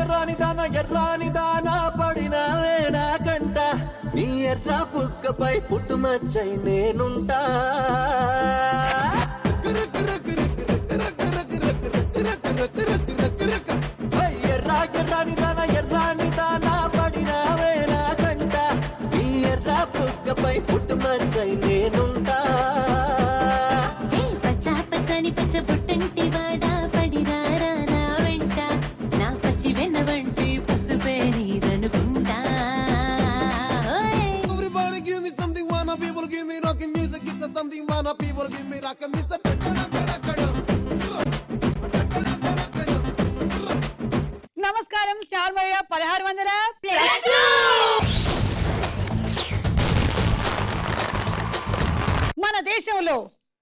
ఎర్రాని దానా పడినావే నా కంట నీ ఎర్ర బుక్కపై పుట్టుమచ్చై నేనుంటా ఎర్రాని దానా పడినావే నా కంట నీ ఎర్ర బుక్కపై పుట్టుమచ్చై నేనుంటా పచ్చ పచ్చని పచ్చ పుట్టంటి వాడా పడిరారా నా వెంట నా పచ్చి వెనవంటి పసుపే నీదనుకుంటా. Everybody give me something, wanna people give me rockin' music, it's a something, wanna people give me rockin' music. నమస్కారం స్టార్ మయ్య 1600 మన దేశంలో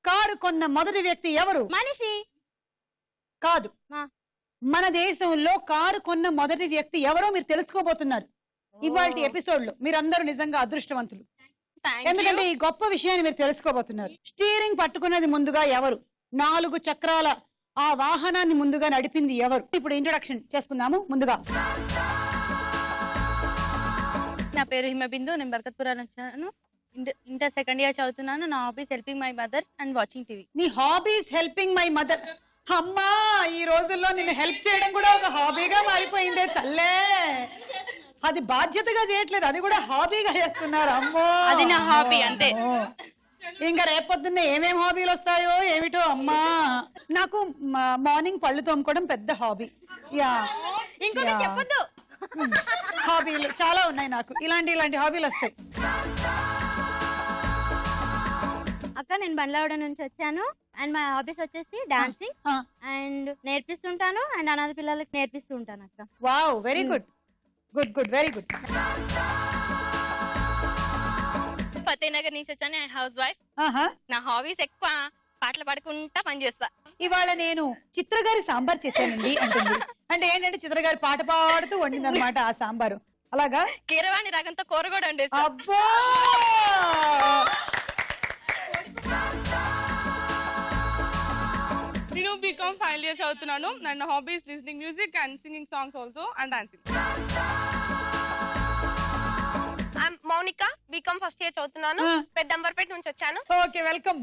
కారు కొన్న మొదటి వ్యక్తి ఎవరు? మనిషి కాదు. మన దేశంలో కారు కొన్న మొదటి వ్యక్తి ఎవరో మీరు తెలుసుకోబోతున్నారు ఇవాల్టి ఎపిసోడ్ లో. మీరందరూ నిజంగా అదృష్టవంతులు, ఎందుకంటే ఈ గొప్ప విషయాన్ని మీరు తెలుసుకోబోతున్నారు. స్టీరింగ్ పట్టుకున్నది ముందుగా ఎవరు? 4 చక్రాల ఆ వాహనాన్ని ముందుగా నడిపింది ఎవరు? ఇప్పుడు ఇంట్రొడక్షన్ చేసుకుందాము. ముందుగా నా పేరు హిమబిందు, నేను బర్కత్పురాన్ని వచ్చాను. ఇంటర్ సెకండ్ ఇయర్ చదువుతున్నాను. నా hobbies helping my mother and watching TV. నీ హాబీస్ హెల్పింగ్ మై మదర్. అమ్మా, ఈ రోజుల్లో నిన్ను హెల్ప్ చేయడం కూడా ఒక హాబీగా మారిపోయిందే తల్లే. అది బాధ్యతగా చేయట్లేదు, అది కూడా హాబీగా చేస్తున్నారు. అమ్మో, అది నా హాబీ అంతే. ఇంకా రేపొద్దున్నే ఏమేం హాబీలు వస్తాయో ఏమిటో. అమ్మా, నాకు మార్నింగ్ పళ్ళు తోముకోవడం పెద్ద హాబీ. ఇంకోటి చెప్పొద్దు. హాబీలు చాలా ఉన్నాయి నాకు, ఇలాంటి హాబీలు వస్తాయి. అక్క, నేను బండ్లవాడ నుంచి వచ్చాను. అండ్ మా హాబీస్ వచ్చేసి డాన్సింగ్ అండ్ నేర్పిస్తుంటాను అండ్ అనాథ పిల్లలకి నేర్పిస్తూ ఉంటాను అక్క. Wow, very good good good very good. Fatehnagar నుంచి వచ్చాను. House wife. నా హాబీస్ ఎక్కువ పాటలు పాడుకుంటా పని చేస్తా. ఇవాళ నేను చిత్రగారి సాంబార్ చేశానండి అంటుంది. అంటే ఏంటంటే చిత్రగారి పాట పాడుతూ వండింది అనమాట ఆ సాంబారు. అలాగా కీరవాణి రాగంతో కూర కూడా వండేసి. అబ్బో, నేను బీకామ్ ఫైనల్ ఇయర్ చదువుతున్నాను. నా hobbies listening music and singing songs also and dancing. Mounika, B Com first year చదువుతున్నాను. పెద్దంబర్పేట నుంచి వచ్చాను. Okay, welcome.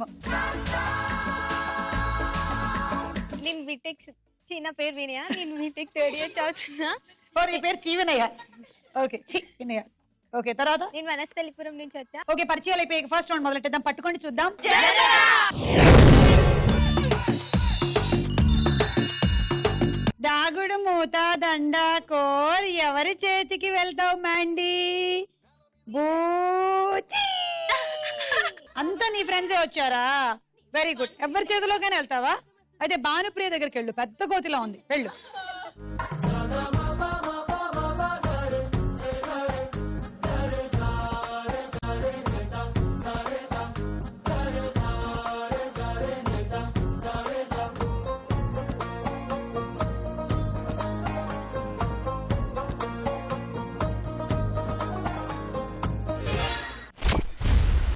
నేను బీటెక్, చిన్న పేరు వినయ, నేను బీటెక్ థర్డ్ ఇయర్ చదువుతున్నా. నీ పేరు చీవినయ్య. ఓకే, వినయ. ఓకే, తర్వాత నేను వనస్థలిపురం నుంచి వచ్చా. ఓకే, పరిచయాలు అయిపోయి ఫస్ట్ రౌండ్ మొదలెట్టేద్దాం. పట్టుకోండి చూద్దాం. దాగుడు మూత దండ కోర్ ఎవరి చేతికి వెళ్తావు మ్యాండీ? బూచి. అంతా నీ ఫ్రెండ్సే వచ్చారా? Very good. ఎవరి చేతిలోకైనా వెళ్తావా? అయితే భానుప్రియ దగ్గరికి వెళ్ళు, పెద్ద కోతిలో ఉంది, వెళ్ళు.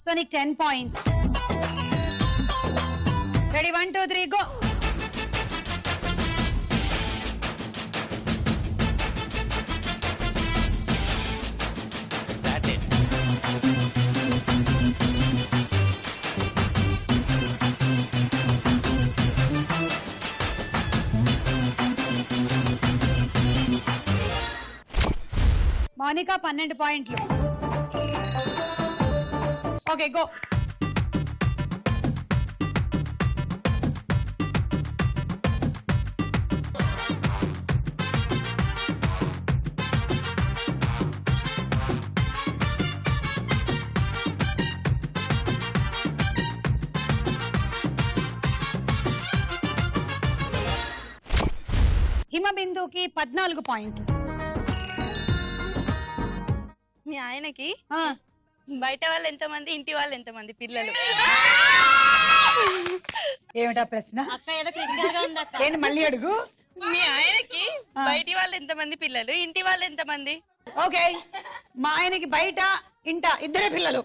సో నీకు 10 పాయింట్స్. రెడీ? 1 2 3 గో. మౌనిక 12 పాయింట్లు. Okay, go. హిమబిందుకి 14 పాయింట్లు. మీ ఆయనకి బయట వాళ్ళు ఎంతమంది, ఇంటి వాళ్ళు ఎంతమంది పిల్లలు? ఏమిటా ప్రశ్న? ఏంటి మళ్ళీ అడుగు. మీ ఆయనకి బయటి వాళ్ళు ఎంతమంది పిల్లలు, ఇంటి వాళ్ళు ఎంతమంది? ఓకే, మా ఆయనకి బయట ఇంట ఇద్దరే పిల్లలు.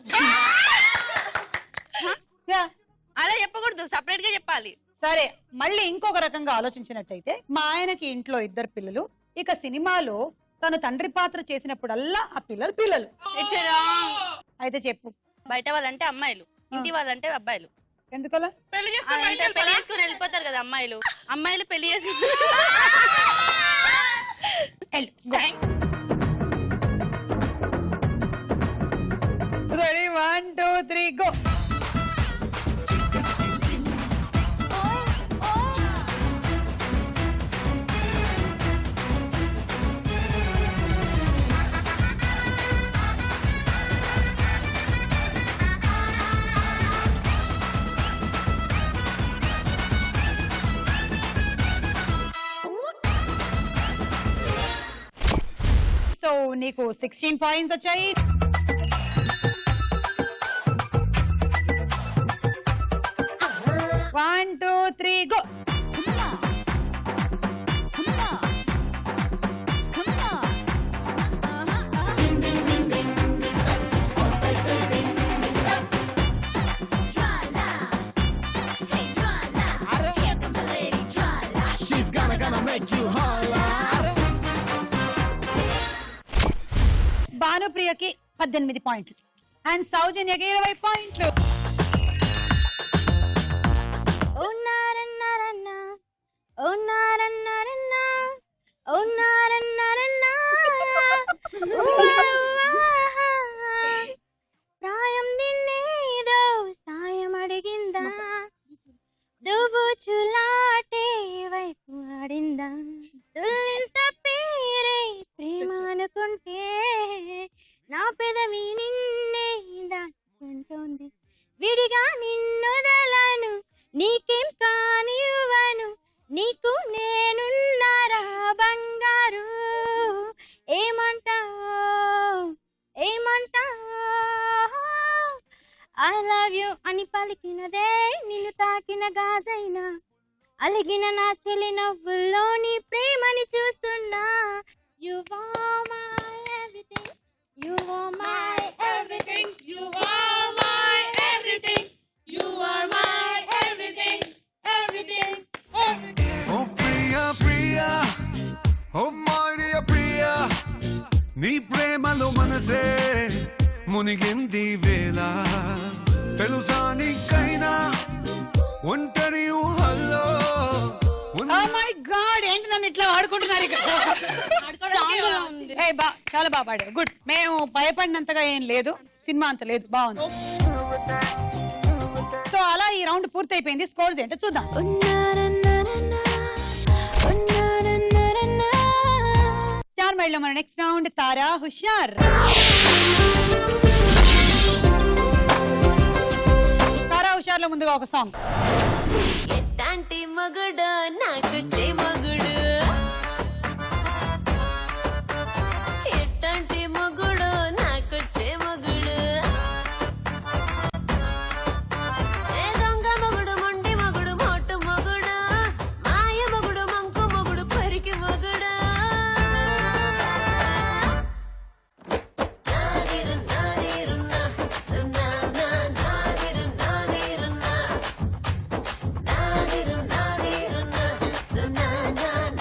అలా చెప్పకూడదు, సపరేట్ గా చెప్పాలి. సరే, మళ్ళీ ఇంకొక రకంగా ఆలోచించినట్టయితే మా ఆయనకి ఇంట్లో 2 పిల్లలు, ఇక సినిమాలో తను తండ్రి పాత్ర చేసినప్పుడల్లా ఆ పిల్లలు ఇట్స్ రాంగ్. అయితే చెప్పు బయట వాళ్ళంటే అమ్మాయిలు, ఇంటి వాళ్ళంటే అబ్బాయిలు. ఎందుకలా? పెళ్లి ఆ, చేసుకుని అంటే పెళ్లి చేసుకుని వెళ్ళిపోతారు కదా అమ్మాయిలు, అమ్మాయిలు పెళ్లి చేసి రెడీ 1 2 3 గో. సో నీకు 16 పాయింట్స్ వచ్చాయి. One, two, three, go. She's gonna make you holla. భానుప్రియకి 18 పాయింట్లు అండ్ సౌజన్యకి 20 పాయింట్లు. ఓ నారన్నారన్నా, ఓ నారన్నారన్నా, ఓ నారన్నారన్నా, ప్రాయం నిన్నేదో సాయం అడిగిందా, దుబుచులాటే వైపు ఆడిందా, తుల్లింత పేరే ప్రేమ అనుకుంటే నా పెదవి నిన్నే దాచుకుంటోంది, విడిగా నిన్నొదలను నీకేం కానివ్వను, నీకు నేనున్నారా బంగారు, ఏమంటావు ఏమంటావు, ఐ లవ్ యు అని పలికినదే నిన్ను తాకిన గాజైనా, అలిగిన నా చెలి నవ్వుల్లో నీ ప్రేమని చూస్తున్నా, you are my everything, you are my everything, You are my everything. You are my everything. Everything. Everything. Oh Priya Priya, oh my dear Priya, నీ ప్రేమలో మనసే మునిగింది వేళ, తెలుసా నీకైనా ఒంటరి ఊహల్లో ఓ మై గాడ్, ఏంటి నన్ను ఇట్లా వాడుకుంటున్నారు ఇక్కడ? చాలా బాగా పాడారు, గుడ్. మేము భయపడినంతగా ఏం లేదు, సినిమా అంత లేదు, బాగుంది. సో అలా ఈ రౌండ్ పూర్తి అయిపోయింది. స్కోర్స్ ఏంటో చూద్దాం. స్టార్ మైల్ లో మన నెక్స్ట్ రౌండ్ తారా హుషార్. తారా హుషార్ లో ముందుగా ఒక సాంగ్. ఎట్టాంటి మగుడు నాకు చే మగుడు, ఎట్టాంటి మగుడు నాకు చే మగుడు, ఏ దొంగ మగుడు, మొండి మగుడు, మోటు మగుడు, మాయ మగుడు, మంకు మగుడు, పరికి మగుడు, నాదిరు నాదిరు నా నా నా నాదిరు నాదిరు నా నాదిరు నాదిరు నా నా నా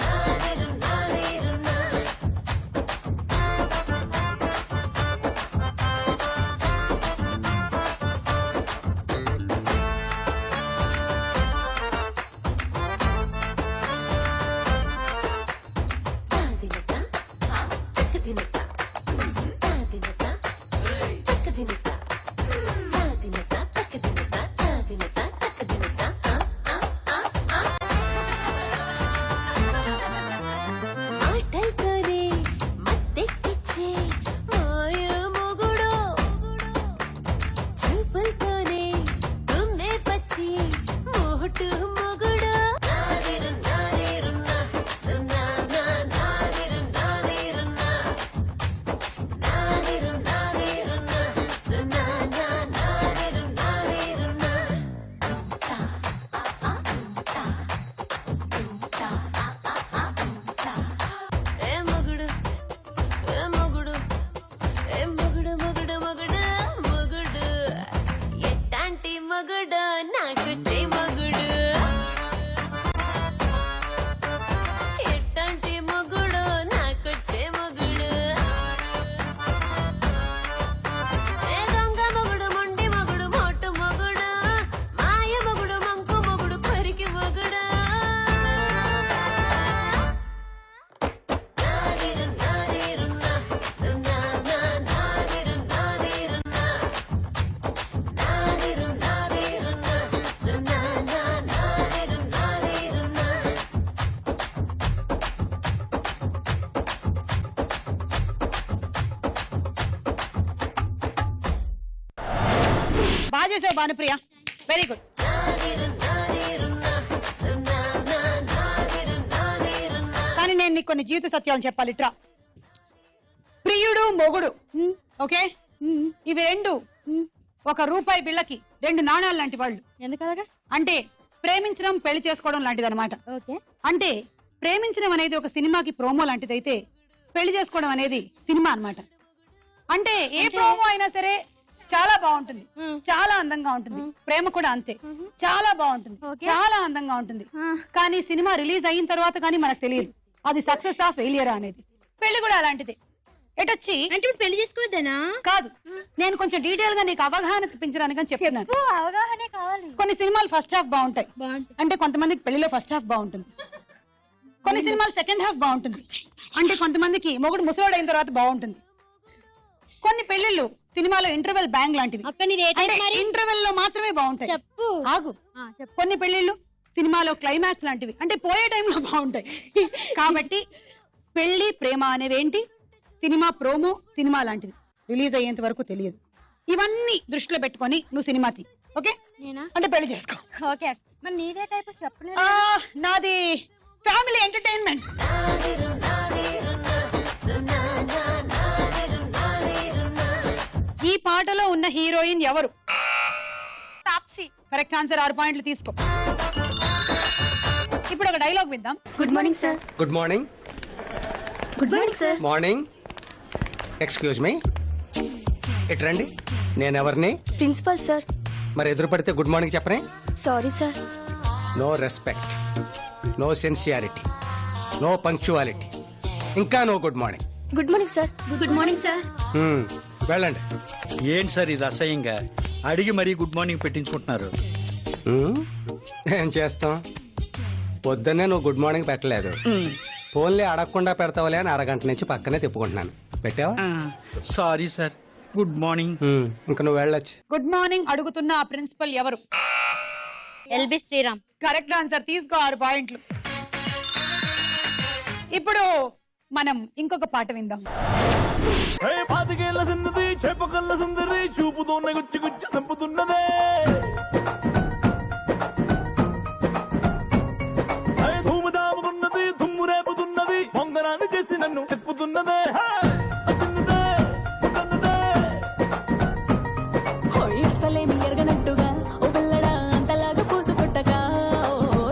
చేసావు భానుప్రియ, వెరీ గుడ్. కానీ నేను నీకు కొన్ని జీవిత సత్యాలు చెప్పాలి. ఇట్రా, ప్రియుడు మొగుడు, ఓకే, ఇవి రెండు ఒక రూపాయి బిళ్ళకి రెండు నాణాలు లాంటి వాళ్ళు. ఎందుకలాగా? అంటే ప్రేమించడం పెళ్లి చేసుకోవడం లాంటిది అనమాట. ఓకే. అంటే ప్రేమించడం అనేది ఒక సినిమాకి ప్రోమో లాంటిది అయితే పెళ్లి చేసుకోవడం అనేది సినిమా అన్నమాట. అంటే ఏ ప్రోమో అయినా సరే చాలా బాగుంటుంది, చాలా అందంగా ఉంటుంది. ప్రేమ కూడా అంతే, చాలా బాగుంటుంది, చాలా అందంగా ఉంటుంది. కానీ సినిమా రిలీజ్ అయిన తర్వాత కానీ మనకు తెలియదు అది సక్సెస్ ఆ ఫెయిలియరా అనేది. పెళ్లి కూడా అలాంటిది. ఎటొచ్చి అంటే పెళ్లి చేసుకోవద్దనా? కాదు, నేను కొంచెం డీటెయిల్ గా నీకు అవగాహన తెప్పించడానికి చెప్తున్నాను. అవగాహనే కావాలి. కొన్ని సినిమాలు ఫస్ట్ హాఫ్ బాగుంటాయి, అంటే కొంతమందికి పెళ్లిలో ఫస్ట్ హాఫ్ బాగుంటుంది. కొన్ని సినిమాలు సెకండ్ హాఫ్ బాగుంటుంది, అంటే కొంతమందికి మొగుడు ముసలోడు అయిన తర్వాత బాగుంటుంది. కొన్ని పెళ్లిళ్ళు సినిమాలో ఇంటర్వెల్ బ్యాంగ్ లాంటివి, ఇంటర్వెల్ లో మాత్రమే బాగుంటాయి. చెప్పు. ఆగు. కొన్ని పెళ్లిళ్ళు సినిమాలో క్లైమాక్స్ లాంటివి, అంటే పోయే టైంలో బాగుంటాయి. కాబట్టి పెళ్లి ప్రేమ అనేవేంటి, సినిమా ప్రోమో సినిమా లాంటిది, రిలీజ్ అయ్యేంత వరకు తెలియదు. ఇవన్నీ దృష్టిలో పెట్టుకొని నువ్వు సినిమా తీ, ఓకే? అంటే పెళ్లి చేసుకో. ఓకే. మరి నీదే టైప్ చెప్పలేదు. నాది ఫ్యామిలీ ఎంటర్టైన్మెంట్. ఈ పాటలో ఉన్న హీరోయిన్ ఎవరు? తాప్సీ. కరెక్ట్ ఆన్సర్, 6 పాయింట్లు తీసుకో. ఇప్పుడు ఒక డైలాగ్ విద్దాం. Good morning sir. Good morning. Good morning sir. Morning. Excuse me, ఇటు రండి. నేను ఎవరిని? Principal sir. మరి ఎదురు పడితే గుడ్ మార్నింగ్ చెప్పనే? Sorry sir. No respect, no sincerity, no punctuality, ఇంకా no good morning. Good morning sir. Good morning sir. వెళ్ళండి. ఏంటి సార్ ఇది అసహ్యంగా అడిగి మరీ గుడ్ మార్నింగ్ పెట్టించుకుంటున్నారు? ఏం చేస్తాం, పొద్దున్నే నువ్వు గుడ్ మార్నింగ్ పెట్టలేదు. ఫోన్లే అడగకుండా పెడతావులే అని అరగంట నుంచి పక్కనే తిప్పుకుంటున్నాను. పెట్టావా? Sorry sir. Good morning. ఇంకా నువ్వు వెళ్ళొచ్చు. గుడ్ మార్నింగ్ అడుగుతున్న ఆ ప్రిన్సిపల్ ఎవరు? ఎల్బి శ్రీరామ్. కరెక్ట్ ఆన్సర్, తీసుకో 6 పాయింట్లు. ఇప్పుడు మనం ఇంకొక పాట విందాం. పాతికేళ్ల చిన్నది చేపకల్ల సుందరి చూపుతోనే గుచ్చి గుచ్చి సంపుతున్నదే. ధూముదాముకున్నది దుమ్ము రేపుతున్నది పొంగనాన్ని చేసి నన్ను తిప్పుతున్నదే. అసలేమి ఎరగనట్టుగా ఓ పిల్లడా అంతలాగా పూసు కొట్టగా,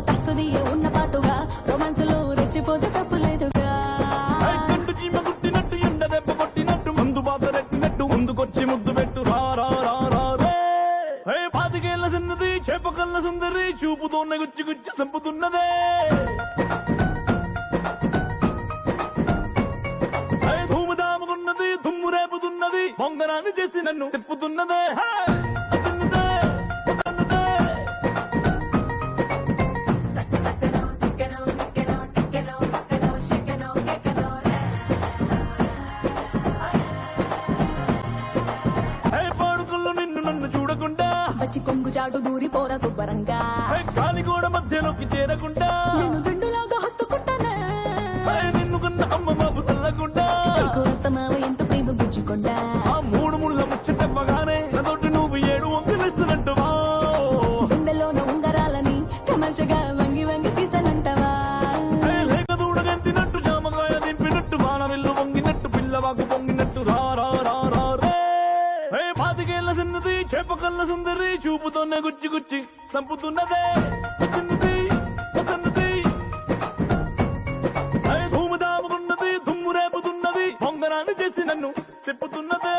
తస్సుదియ ఉన్న పాటుగా రొమాన్స్ లో రెచ్చిపోతే తప్పులేదుగా. కండు చీమ కుట్టినట్టు ఎండ దెబ్బ కొట్టినట్టు ముందు బాధ రెట్టినట్టు ముందుకొచ్చి ముద్దు పెట్టు రా రా రా రా రే. పాతికేళ్ల చిన్నది చేపకల్ల సుందరి చూపుతోనే గుచ్చి గుచ్చి సంపుతున్నదే. ధూముదాముకున్నది దుమ్ము రేపుతున్నది పొంగనాన్ని చేసి నన్ను తిప్పుతున్నదే. కొంగు చాటు దూరి పోరా శుభ్రంగా, కాలి గోడ మధ్యలోకి చేరకుండా నేను దిండులాగా హత్తుకుంటానే. నిన్ను కన్న అమ్మ బాబు సల్లకుండా మావ ఎంత ప్రేమ పుచ్చుకుంటా. ఆ 3 ముళ్ళ ముచ్చటవ్వగానే నాతోటి నువ్వు 7 వంకలిస్తున్నట్టువా. గుండెలోన ఉంగరాలని తమాషగా వంగి వంగి తీసానంటవా. లేక దూడగంతినట్టు జామకాయ దింపినట్టు బాణవిల్లు వంగినట్టు పిల్లవాకు పొంగినట్టు రా రా రా రా రే. పాతికేళ్ల చిన్నది చేపకల్ల సుందరి చూపుతోనే గుచ్చి గుచ్చి సంపుతున్నదే. ధూముదాముకున్నది దుమ్ము రేపుతున్నది పొంగనాన్ని చేసి నన్ను తిప్పుతున్నదే.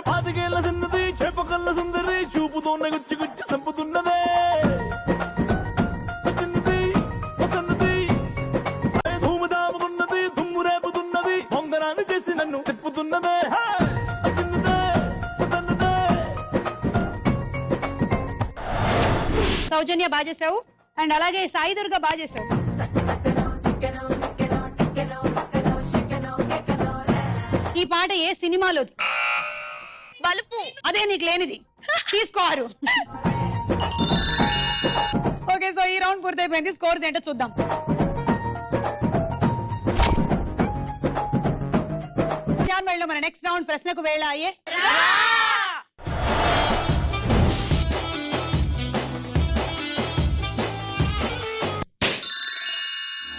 పాతికేళ్ల చిన్నది చేపకల్ల సుందరి చూపుతోనే గుచ్చి గుచ్చి సంపుతున్నదే. ధూముదాముకున్నది దుమ్ము రేపుతున్నది పొంగనాన్ని చేసి నన్ను తిప్పుతున్నదే. సౌజన్య బాగా చేసావు, అండ్ అలాగే సాయి దుర్గా బాగా చేసావు. ఈ పాట ఏ సినిమాలోది? బలుపు. అదే నీకు లేనిది, తీసుకోరు. ఓకే, సో ఈ రౌండ్ పూర్తయిపోయింది. స్కోర్స్ ఏంటో చూద్దాం. మన నెక్స్ట్ రౌండ్ ప్రశ్నకు వేళ అయ్యే.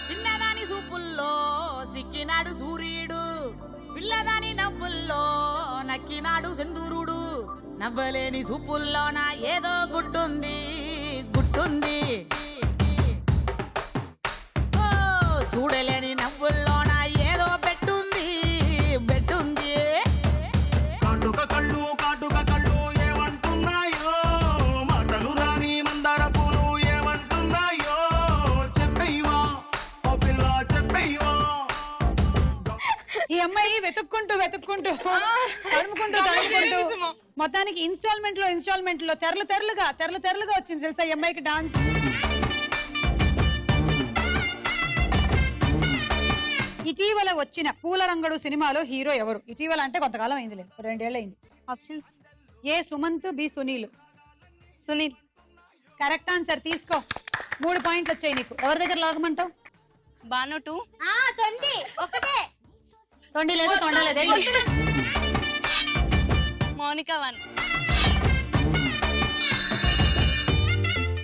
చిన్నదాని సూపుల్లో సిక్కినాడు సూర్యుడు, పిల్లదాని నవ్వుల్లో నక్కినాడు సింధూరుడు. నవ్వలేని సూపుల్లోన ఏదో గుడ్డుంది, గుడ్డుంది. ఓ చూడలేని నవ్వుల్లోన ఏదో బెట్టుంది, బెట్టుంది. కాటుక కళ్ళు కాటుక కళ్ళు ఏమంటున్నాయో, మాటలు రాని మందార పూలు ఏమంటున్నాయో, చెప్పయ్యవా ఓ పిల్ల చెప్పయ్యవా. ఈ అమ్మాయి వెతుక్కుంటూ తడుముకుంటూ మొత్తానికి ఇన్స్టాల్మెంట్ లో తెరలుగా వచ్చింది తెలుసా ఈ అమ్మాయికి డాన్స్. ఇటీవల వచ్చిన పూలరంగడు సినిమాలో హీరో ఎవరు? ఇటీవల అంటే కొంతకాలం అయింది, లేదు 2 ఏళ్ళు అయింది. Options: A Sumanth, B Sunil. Sunil. Correct answer, తీసుకో. 3 పాయింట్లు వచ్చాయి నీకు. ఎవరి దగ్గర లాగమంటావు? బాను 2. తొండి ఒకటే. తొండి లేదు, తొండలేదు. మౌనిక 1.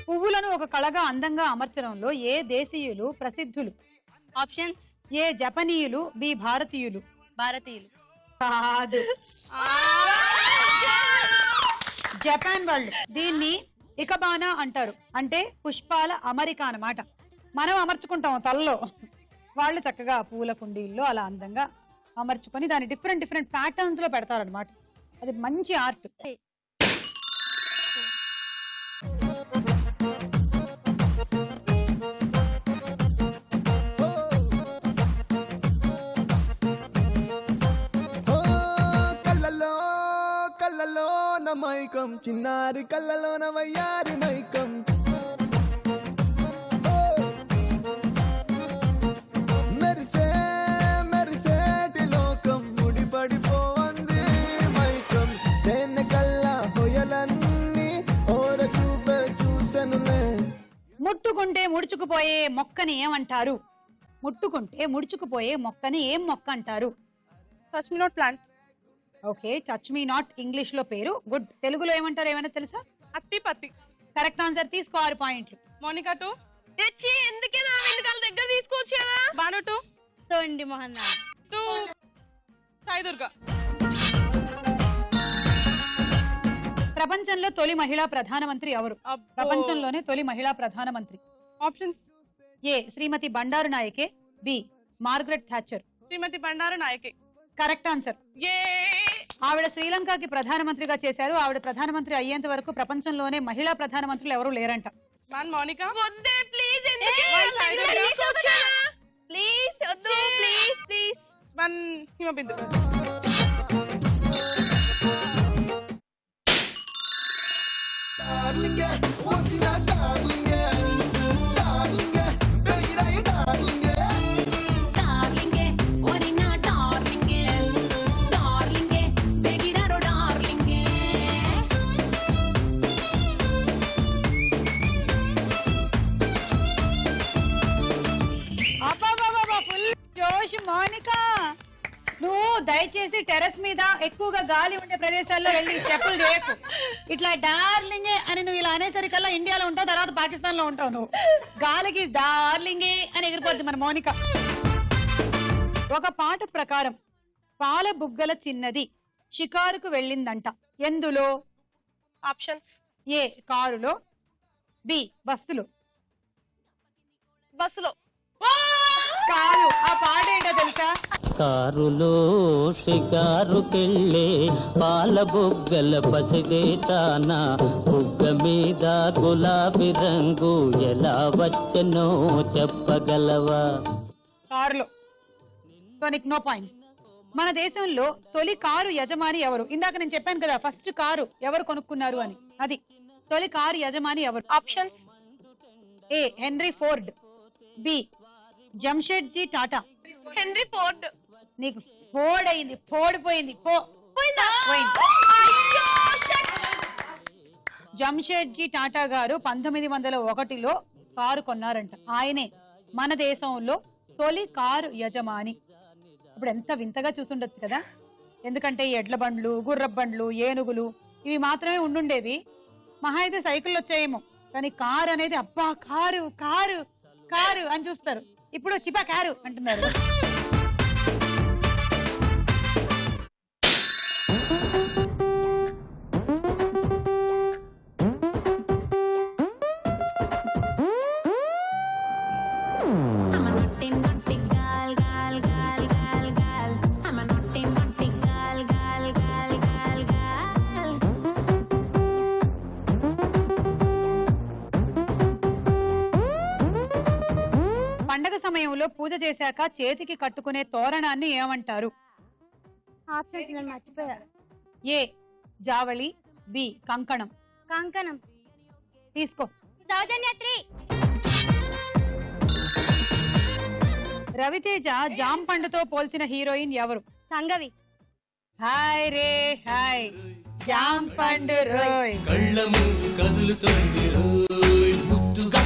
పువ్వులను ఒక కళగా అందంగా అమర్చడంలో ఏ దేశీయులు ప్రసిద్ధులు? ఆప్షన్స్: ఏ జపనీయులు, బి భారతీయులు. భారతీయులు. కాదు, జపాన్ వాళ్ళు. దీన్ని ఇకబానా అంటారు, అంటే పుష్పాల అమరిక అన్నమాట. మనం అమర్చుకుంటాం తలలో, వాళ్ళు చక్కగా పూల కుండీల్లో అలా అందంగా అమర్చుకొని దాన్ని డిఫరెంట్ ప్యాటర్న్స్ లో పెడతారనమాట. అది మంచి ఆర్ట్. కళ్ళలోన మైకం, చిన్నారి కళ్ళలోన వయ్యారి మైకం. మెరిసే మెరిసేటి లోకం, ముడిపడిపోంది మైకం. తేనె కల్లా హొయలన్నీ ఓర చూపే చూసెనులే. ముట్టుకుంటే ముడుచుకుపోయే మొక్కని ఏమంటారు? ముట్టుకుంటే ముడుచుకుపోయే మొక్కని ఏం మొక్క అంటారు? Touch me not plant. Okay, touch me not English లో పేరు. గుడ్. తెలుగులో ఏమంటారు, ఏమైనా తెలుసా? అత్తి పత్తి. కరెక్ట్ ఆన్సర్, తీసుకో 6 పాయింట్లు. మోనికా 2. తెచ్చి ఎందుకే నా వెనకాల దగ్గర తీసుకొచ్చావా? బాను 2. తొండి మోహన్ 2. సాయి దుర్గా. ప్రపంచంలో తొలి మహిళా ప్రధానమంత్రి ఎవరు? ప్రపంచంలోనే తొలి మహిళా ప్రధానమంత్రి. Options: A Srimati Bandaranaike, B Margaret Thatcher. Srimati Bandaranaike. Correct answer. ఆవిడ శ్రీలంకకి ప్రధానమంత్రిగా చేశారు. ఆవిడ ప్రధానమంత్రి అయ్యేంత వరకు ప్రపంచంలోనే మహిళా ప్రధానమంత్రులు ఎవరు లేరంట. Monica please Himabindu. డార్లింగ్ వసిన డార్లింగ్, డార్లింగ్ బెగిరై డార్లింగ్. డార్లింగే ఓరినా డార్లింగే, డార్లింగే బెగిరారో డార్లింగే. ఫుల్ జోష్. మోనికా, నువ్వు దయచేసి టెర్రస్ మీద ఎక్కువగా గాలి ఉండే ప్రదేశాల్లో వెళ్ళి స్టెప్పులు చేయకు. ఇట్లా డార్లింగే అని నువ్వు ఇలా అనేసరికల్లా ఇండియాలో ఉంటావు, తర్వాత పాకిస్తాన్ లో ఉంటావు. నువ్వు గాలికి డార్లింగే అని ఎగిరిపోద్ది మన మోనిక. ఒక పాట ప్రకారం పాల బుగ్గల చిన్నది షికారుకు వెళ్ళిందంట. ఎందులో? ఆప్షన్స్: ఏ కారులో, బి బస్సులో. బస్సులో. కాదు, ఆ పాట ఏంటో తెలుసా? కారులో షికారుకెళ్ళే పాల బుగ్గల పసిదేటానా, బుగ్గ మీద గులాబీ రంగు ఎలా వచ్చనో చెప్పగలవా? కారులో. సో నీకు నో పాయింట్స్. మన దేశంలో తొలి కారు యజమాని ఎవరు? ఇందాక నేను చెప్పాను కదా ఫస్ట్ కారు ఎవరు కొనుక్కున్నారు అని. అది తొలి కారు యజమాని ఎవరు? Options: A Henry Ford, B Jamshedji Tata. Henry Ford. నీకు పోడైంది, పోడిపోయింది, పోయింది. జంషెడ్జీ టాటా గారు 1901లో కారు కొన్నారంట. ఆయనే మన దేశంలో తొలి కారు యజమాని. ఇప్పుడు ఎంత వింతగా చూసుండొచ్చు కదా, ఎందుకంటే ఎడ్ల బండ్లు, గుర్రపు బండ్లు, ఏనుగులు ఇవి మాత్రమే ఉండుండేవి. మహా అయితే సైకిళ్ళు వచ్చాయేమో, కానీ కారు అనేది అబ్బా కారు కారు కారు అని చూస్తారు. ఇప్పుడు చిపా కారు అంటున్నారు. పండగ సమయంలో పూజ చేశాక చేతికి కట్టుకునే తోరణాన్ని ఏమంటారు? ఆప్షన్స్ నేను మర్చిపోయా. ఏ జావళి, బి కంకణం. కంకణం. తీసుకో. సౌజన్యత్రి. రవితేజ జామ్ పండుతో పోల్చిన హీరోయిన్ ఎవరు? సంగవి. హాయ్ రే హాయ్ జామ్ పండు రోయ్. కళ్ళ ముందు కదులుతోంది రోయ్ ముద్దుగా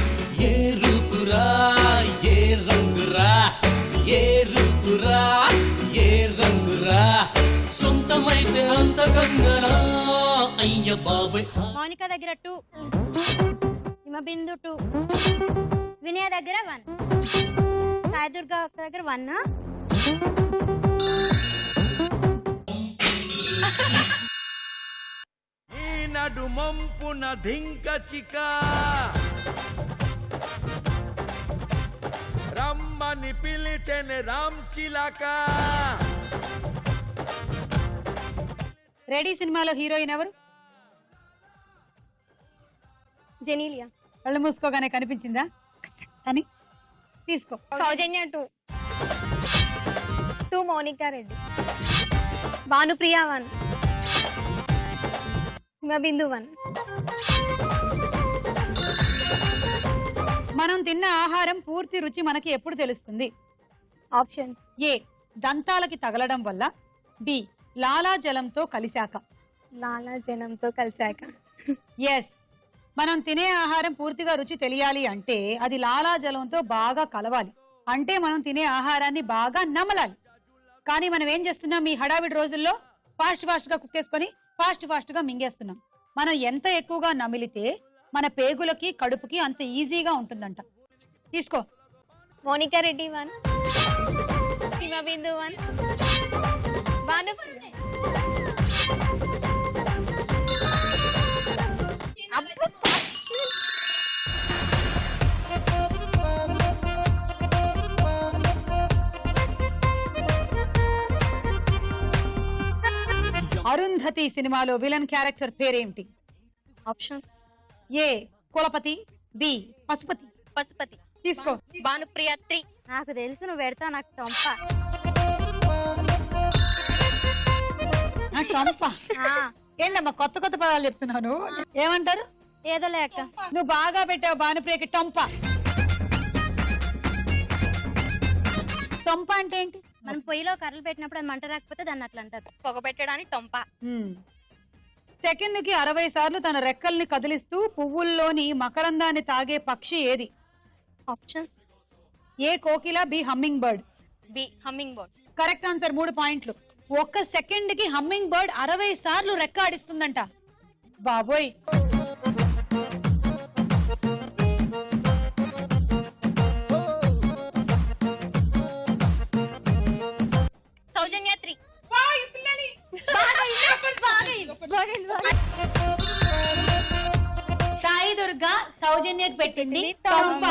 ఏ రూపురా ఏ రంగురా ఏ రూపురా ఏ రంగురా సొంతమైతే అంత కంగనా అయ్య బాబాయ్. మౌనిక దగ్గర 2, హిమబిందు 2, వినయ దగ్గర 1, సాయిదుర్గ దగ్గర 1. ఈనడు మంపున ధింక చిక రమ్మని పిలిచెని రామ్ చిలక. రెడీ సినిమాలో హీరోయిన్ ఎవరు? జెనీలియా. కళ్ళు మూసుకోగానే కనిపించిందా అని? తీసుకో. సౌజన్య 2, మౌనికా రెడ్డి, భానుప్రియ 1, హిమబిందు 1. మనం తిన్న ఆహారం పూర్తి రుచి మనకి ఎప్పుడు తెలుస్తుంది? ఆప్షన్స్. ఏ దంతాలకి తగలడం వల్ల, బి లాలాజలంతో కలిశాక. లాలాజలంతో కలిశాక. ఎస్, మనం తినే ఆహారం పూర్తిగా రుచి తెలియాలి అంటే అది లాలాజలంతో బాగా కలవాలి. అంటే మనం తినే ఆహారాన్ని బాగా నమలాలి. కానీ మనం ఏం చేస్తున్నాం ఈ హడావిడి రోజుల్లో? ఫాస్ట్ గా కుక్ చేసుకొని ఫాస్ట్ గా మింగేస్తున్నాం. మనం ఎంత ఎక్కువగా నమిలితే మన పేగులకి కడుపుకి అంత ఈజీగా ఉంటుందంట. తీసుకో. మౌనికా రెడ్డి 1, హిమబిందు 1, భానుప్రియ. అరుంధతి సినిమాలో విలన్ క్యారెక్టర్ పేరేంటి? ఆప్షన్స్. ఏ కులపతి, బి పశుపతి. పశుపతి. తీసుకో. భానుప్రియ 3. నాకు తెలుసు నువ్వు పెడతా నాకు చంప. చంప ఏంటమ్మా కొత్త పదాలు చెప్తున్నాను. ఏమంటారు? ఏదో లేక నువ్వు బాగా పెట్టావు భానుప్రియకి టొంప. టొంప అంటే ఏంటి? మనం పొయ్యిలో కర్రలు పెట్టినప్పుడు అది మంట రాకపోతే దాన్ని అట్లా అంటారు. పొగ పెట్టడానికి టొంప. సెకండ్కి 60 సార్లు తన రెక్కల్ని కదిలిస్తూ పువ్వుల్లోని మకరందాన్ని తాగే పక్షి ఏది? ఆప్షన్స్. ఏ కోకిల, B humming bird. B humming bird. Correct answer. 3 పాయింట్లు. 1 సెకండ్కి హమ్మింగ్ బర్డ్ 60 సార్లు రెక్క ఆడిస్తుందంట. బాబోయ్. సౌజన్య 3. సాయి దుర్గా సౌజన్యకి పెట్టింది టొంప.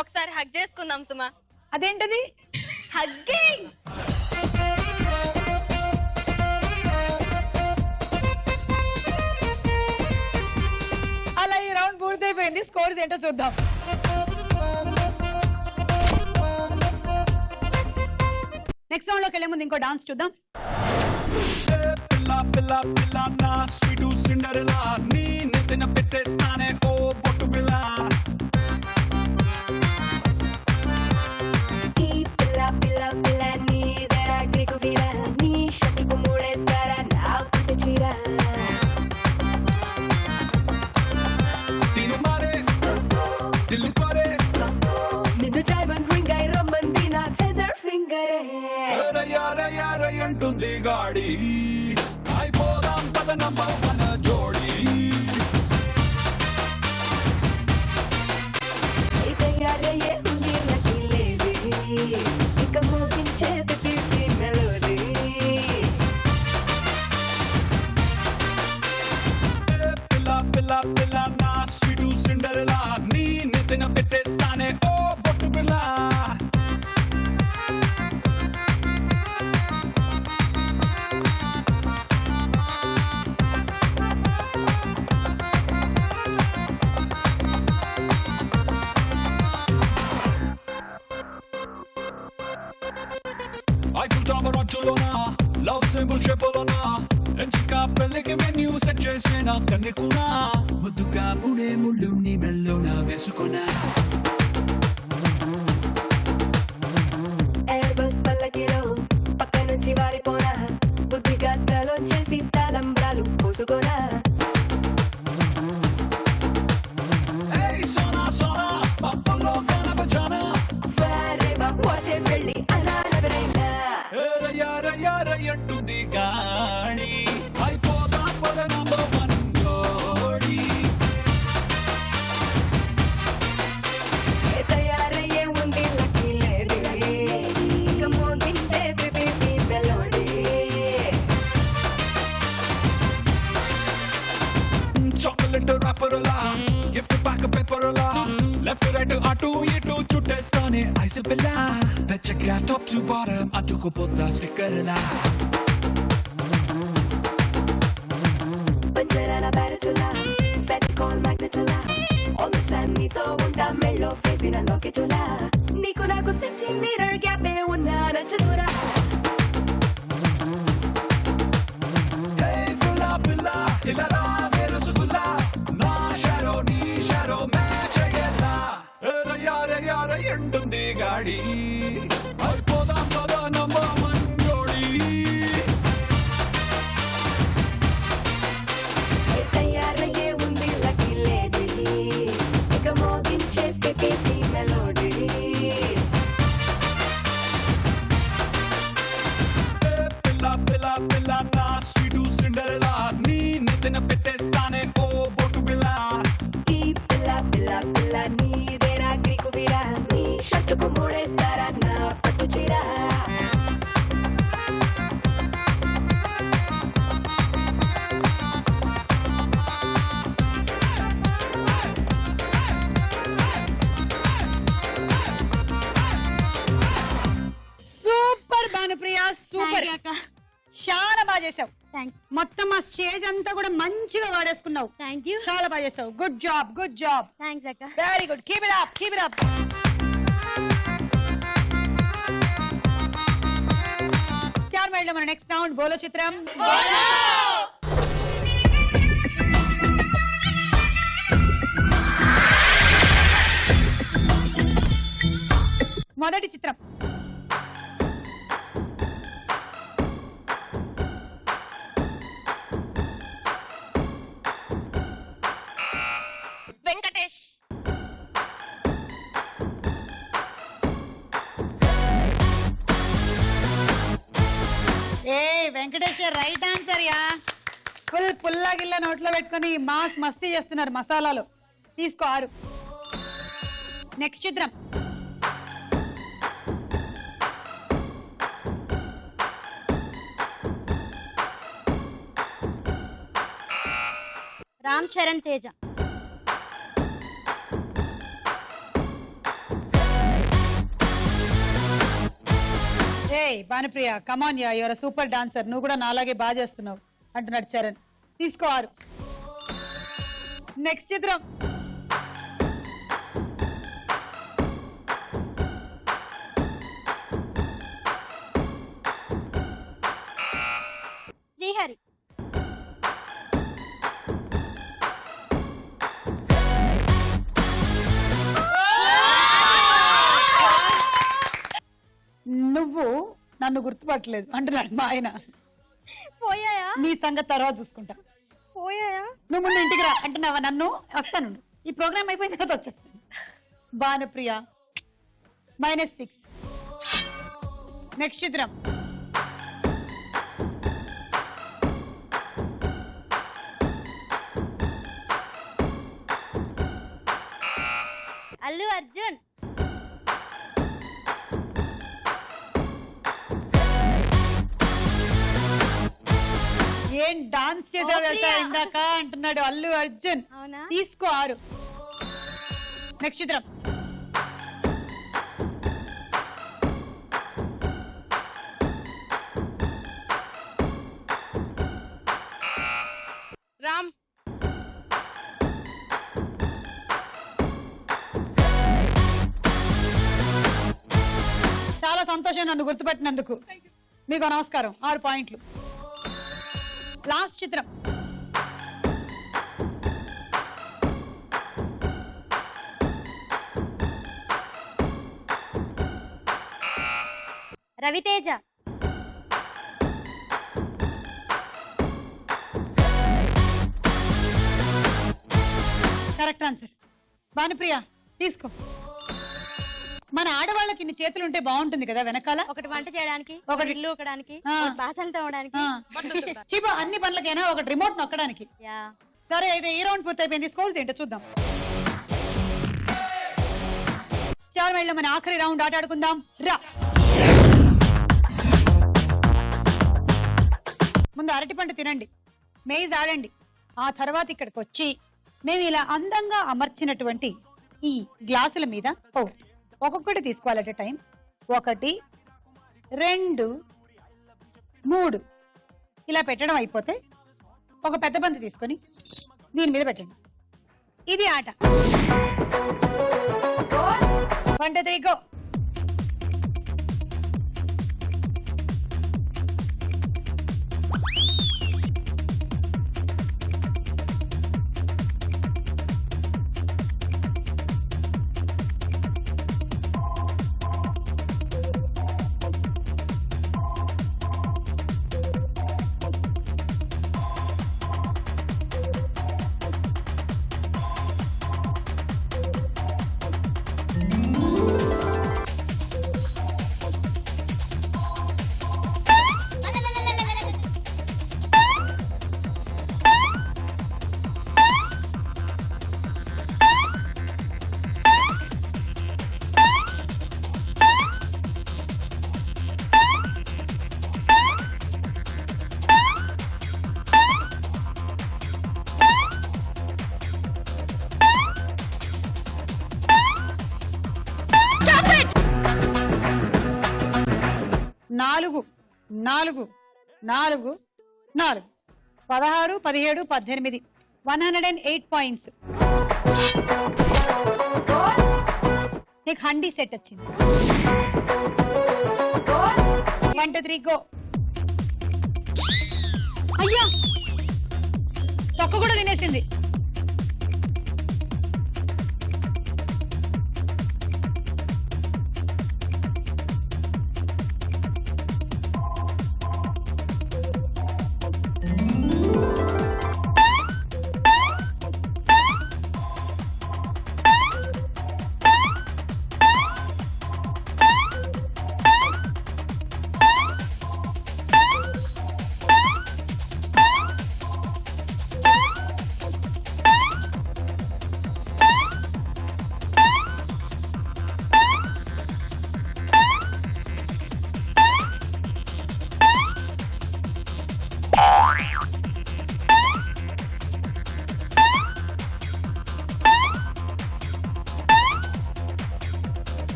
ఒకసారి హగ్ చేసుకుందాం సుమా. అదేంటది? హగ్గింగ్. అలా ఈ రౌండ్ పూర్తయిపోయింది. స్కోర్స్ ఏంటో చూద్దాం. నెక్స్ట్ రౌండ్ లోకి వెళ్లే ముందు ఇంకో డాన్స్ చూద్దాం. పిల్ల పిల్ల పిల్ల నా స్వీటు సిండరెలా నీ నెత్తిన పెట్టేస్తానే ఓ బొట్టు పిల్ల పిల్ల నీదెరా గ్రీకు వీరా నీ షట్టుకు మూడేస్తారా నా పట్టు చీర నిన్ను డైమండ్ రింగ్ అయి రమ్మంది నా టెండర్ ఫింగరే అంటుంది గాడి అయిపోదాం పద నంబర్ మన జోడి తయారయ్యే ఉంది లక్కీ లేడీ ఇక మోగించే పిపి మెలోడీ పిల్ల పిల్ల పిల్ల నా స్వీటు సిండరెలా నీ నెత్తిన పెట్టేస్తానే ఓ బొట్టు పిల్ల ఐఫిల్ టవర్ అంచులోనా లవ్ సింబల్ షేపులోనా ఎంచిక పెళ్ళికి మెన్యూ సెట్ చేసేనా కన్నెకునా ముద్దుగా ముడే ముళ్ళు నీ మెల్లోనా వేసుకున్నా ఎయిర్ బస్ పల్లకిలో పక్క నుంచి వారిపోనా బుద్ధిగా తలొచ్చేసి తలంబ్రాలు పోసుకోనా ఏయ్ సోనా సోనా పప్పులో కనపజానా వారే బాబోచే పెళ్ళి అనాలెవరైనా అంటుంది గాడి అయిపోదా పద నంబర్ వన్ జోడి తయారయ్యే ఉంది లక్కీ లేడీ ఇక మోగించే పిపి మెలోడీ చాక్లెట్ రాపర్లా గిఫ్ట్ ప్యాక్ పేపర్లా లెఫ్ట్ రైట్ అటు ఇటు చుట్టేస్తానే ఐస్ పిల్ల వెచ్చగా టాప్ టు బాటమ్ అతుకుపోతా స్టిక్కర్లా పంచరాల బ్యారచులా ఫెవికాల్ మ్యాగ్నెటులా ఆల్ ది టైమ్ నీతో ఉంటా మెళ్ళో ఫేసిన లాకెటులా నీకు నాకు సెంటీమీటర్ గ్యాపే ఉన్నా నచ్చదురా హే పిల్ల పిల్ల ఇలా రా వెలుసుగులా నా షాడో నీ షాడో మ్యాచ్ అయ్యేలా ఎంటుంది గాడి అయిపోదాం పద నంబర్ వన్ జోడి తయారయ్యే ఉంది లక్కీ లేడీ ఇక మోగించే పిపి మెలోడీ పిల్ల పిల్ల పిల్ల నా స్వీటు సిండరెలా నీ నెత్తిన పెట్టేస్తానే ఓ బొట్టు పిల్ల ఈ పిల్ల పిల్ల పిల్ల నీదేరా గ్రీకు వీరా నీ షట్టుకు మూడేస్తారా నా పట్టు చీర సూపర్ భానుప్రియ సూపర్ అక్క చాలా బాగా చేసావు థ్యాంక్స్ మొత్తం ఆ స్టేజ్ అంతా కూడా మంచిగా వాడేసుకున్నావు థ్యాంక్ యూ చాలా బాగా చేసావు good job good job thanks అక్క very good keep it up keep it up లో మన నెక్స్ట్ రౌండ్ బోలో చిత్రం మొదటి చిత్రం Venkatesh A Venkatesh right answer yeah full పుల్లా గిల్ల నోట్లో పెట్టుకొని మాస్ మస్తీ చేస్తున్నారు మసాలాలు తీసుకో 6 నెక్స్ట్ చిత్రం Ram Charan Teja A Bhanupriya come on yeah your super dancer నువ్వు కూడా నాలాగే బాగా చేస్తున్నావు అంటున్నాడు చరణ్ తీసుకో 6 నెక్స్ట్ చిత్రం శ్రీహరి నువ్వు నన్ను గుర్తుపట్టలేదు అంటున్నాడు మా ఆయన. పోయాయా? నీ సంగతి తర్వాత చూసుకుంటా. పోయాయా? నువ్వు ముందు ఇంటికి రా అంటున్నావా నన్ను? వస్తాను, ఈ ప్రోగ్రామ్ అయిపోయిన తర్వాత వచ్చేస్తాను. భానుప్రియ -6. నెక్స్ట్ చిత్రం అల్లు అర్జున్. ఏం డాన్స్ చేసావు తెలుసా ఇందాక అంటున్నాడు అల్లు అర్జున్. అవునా? తీసుకో 6. నెక్స్ట్ చిత్రం రామ్. చాలా సంతోషం నన్ను గుర్తుపెట్టినందుకు. మీకు నమస్కారం. 6 పాయింట్లు. లాస్ట్ చిత్రం రవితేజ. Correct answer. భానుప్రియ తీసుకో. మన ఆడవాళ్ళకి ఇన్ని చేతులు ఉంటే బాగుంటుంది కదా వెనకాల. ఒకటి వంట చేయడానికి, ఒకటి ఒకటి ఇల్లు ఊకడానికి, ఆ. ఒకటి బాసలు తోమడానికి. చీప అన్ని పనులకైనా ఒకటి రిమోట్ నొక్కడానికి. యా. సరే అయితే ఈ రౌండ్ పూర్తయిపోయింది. స్కోర్స్ ఏంటో చూద్దాం. 4 వేళ్ళ మన ఆఖరి రౌండ్ ఆట ఆడుకుందాం రా. ముందు అరటిపండు తినండి, మేజ్ ఆడండి. ఆ తర్వాత ఇక్కడికి వచ్చి మేము ఇలా అందంగా అమర్చినటువంటి ఈ గ్లాసుల మీద ఒక్కొక్కటి తీసుకోవాలట టైం. 1 2 3 ఇలా పెట్టడం అయిపోతే ఒక పెద్ద బంతి తీసుకొని దీని మీద పెట్టండి. ఇది ఆట. 1 2 3 గో. నాలుగు 4 4 4 16 17 18 108 పాయింట్స్. నీకు హండీ సెట్ వచ్చింది. 1 2 3 గో. అయ్యా తొక్క కూడా తినేసింది.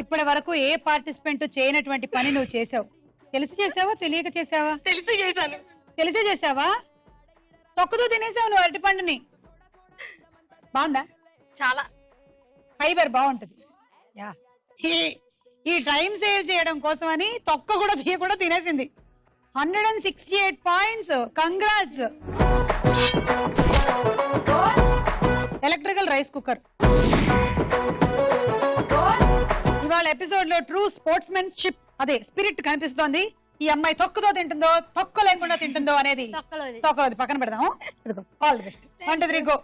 ఇప్పటి వరకు ఏ పార్టిసిపెంట్ చేయనటువంటి పని నువ్వు చేసావు. తెలిసి చేసావా తెలియక చేసావా? తెలిసి చేశాను. తెలిసే చేసావా? తొక్కుతూ తినేసావు నువ్వు అరటిపండుని. బాగుందా? చాలా ఫైబర్ బాగుంటది. ఈ టైం సేవ్ చేయడం కోసం అని తొక్క కూడా తీయకుండా తినేసింది. 168 points. Congrats. Electrical rice cooker. ఇవాళ ఎపిసోడ్ లో ట్రూ స్పోర్ట్స్మెన్షిప్ అదే స్పిరిట్ కనిపిస్తోంది. ఈ అమ్మాయి తొక్కుతో తింటుందో తొక్క లేకుండా తింటుందో అనేది తొక్కలోది పక్కన పెడదాము. All the best. 1 2 3 go.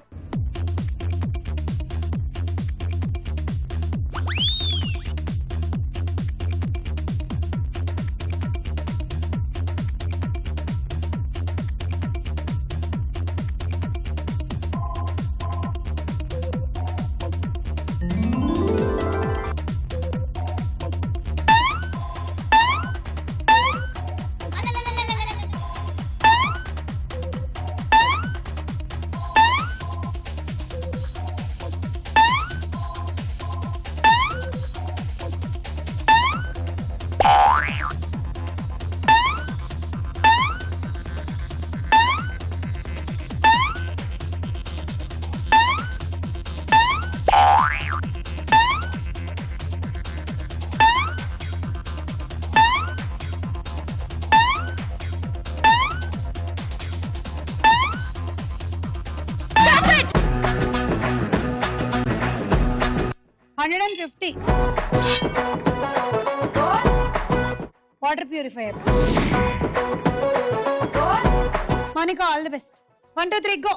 Water purifier. Monika all the best. 1 2 3 go.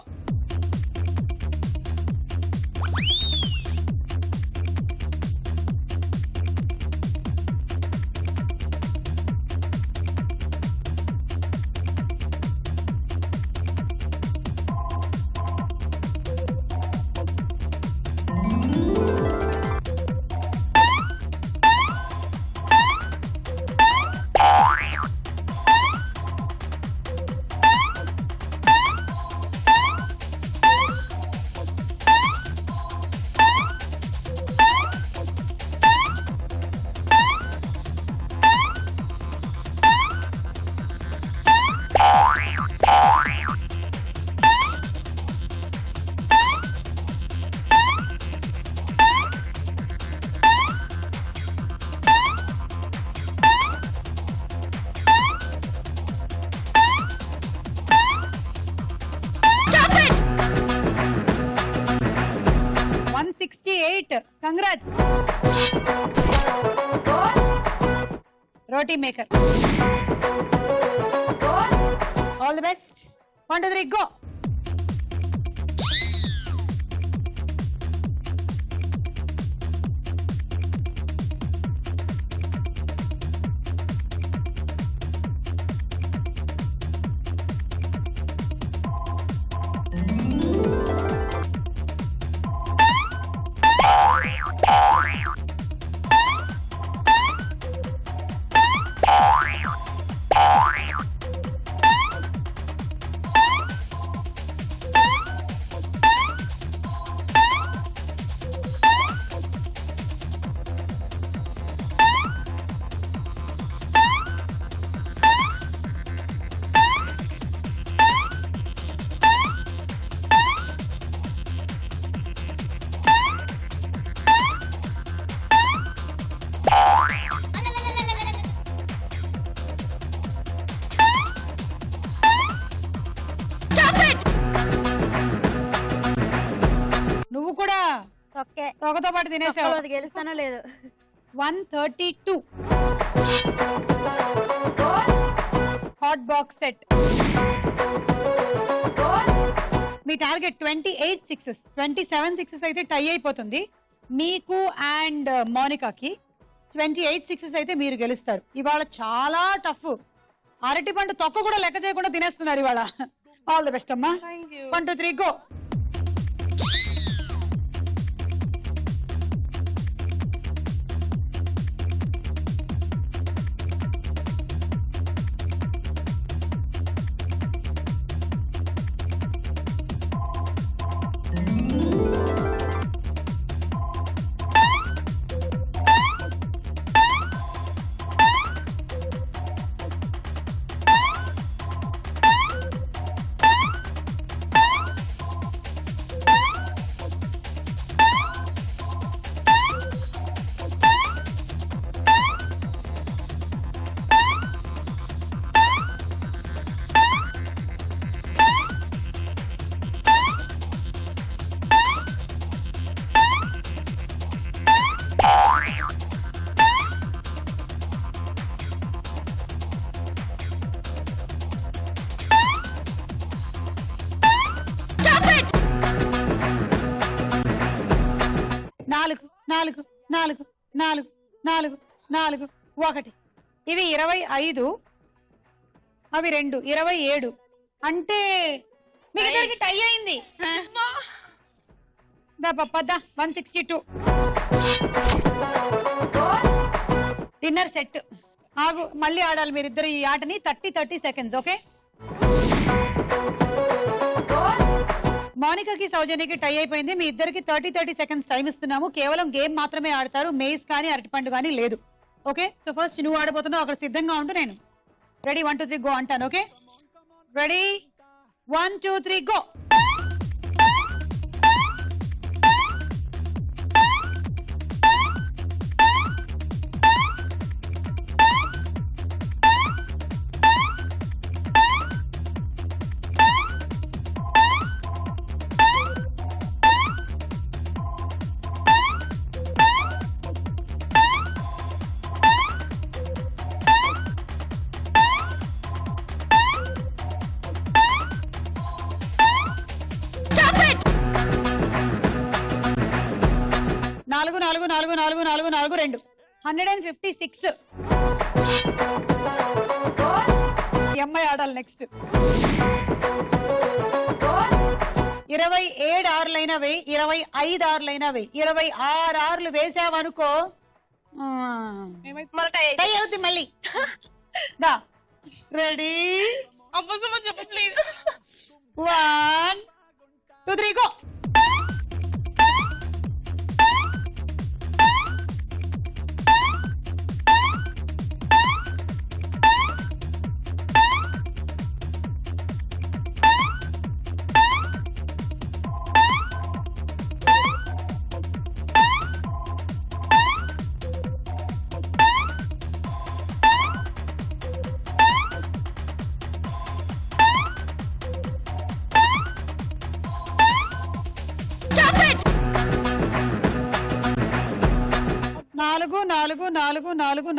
Congrats. Roti maker. All the best. 1 2 3 go. నువ్వు కూడా తొక్కతో పాటు తినేసావు. గెలుస్తానో లేదు. 132 హాట్ బాక్స్ సెట్. మీ టార్గెట్ 28 సిక్సెస్. 27 సిక్సెస్ అయితే టై అయిపోతుంది మీకు అండ్ మోనికాకి. 28 సిక్సెస్ అయితే మీరు గెలుస్తారు. ఇవాళ చాలా టఫ్. అరటి పండు తొక్క కూడా లెక్క చేయకుండా తినేస్తున్నారు ఇవాళ. ఆల్ ది బెస్ట్ అమ్మా. 1 2 3 గో. 4 4 4 4 4 4 1. ఇవి 25, అవి 2 27. అంటే మీ ఇద్దరికి టై అయింది. దా పప్ప దా 162. Dinner set. ఆగు, మళ్ళీ ఆడాలి మీరిద్దరు ఈ ఆటని. 30 seconds. ఓకే, మౌనికకి సౌజన్యకి టై అయిపోయింది. మీ ఇద్దరికి 30 seconds టైం ఇస్తున్నాము. కేవలం గేమ్ మాత్రమే ఆడతారు, మేజ్ కానీ అరటిపండు కానీ లేదు. ఓకే, సో ఫస్ట్ నువ్వు ఆడబోతున్నావు, అక్కడ సిద్ధంగా ఉంటూ నేను రెడీ 1 2 3 గో అంటాను. Okay, ready 1 2 3 go. నాలుగు 2 156. అమ్మాయి ఆడాలి నెక్స్ట్. 27 ఆరులైనా వేయి, 25 ఆరులైనా వేయి. 26 ఆరులు వేసావనుకో టై అవుతుంది మళ్ళీ. దా రెడీ చెప్పు ప్లీజ్. 1 2 3 గో.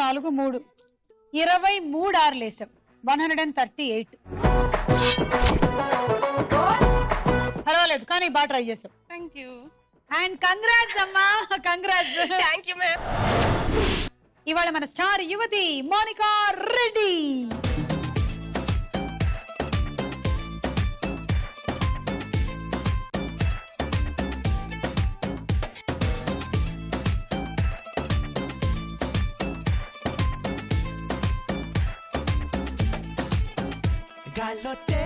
నాలుగు 3 23 ఆరులు వేసాం. 138. పర్వాలేదు కానీ బాగా ట్రై చేసాం. Thank you. అండ్ కంగ్రాట్స్ అమ్మా, కంగ్రాట్స్. Thank you ma'am. ఇవాళ మన స్టార్ యువతి మోనికా రెడ్డి. Galote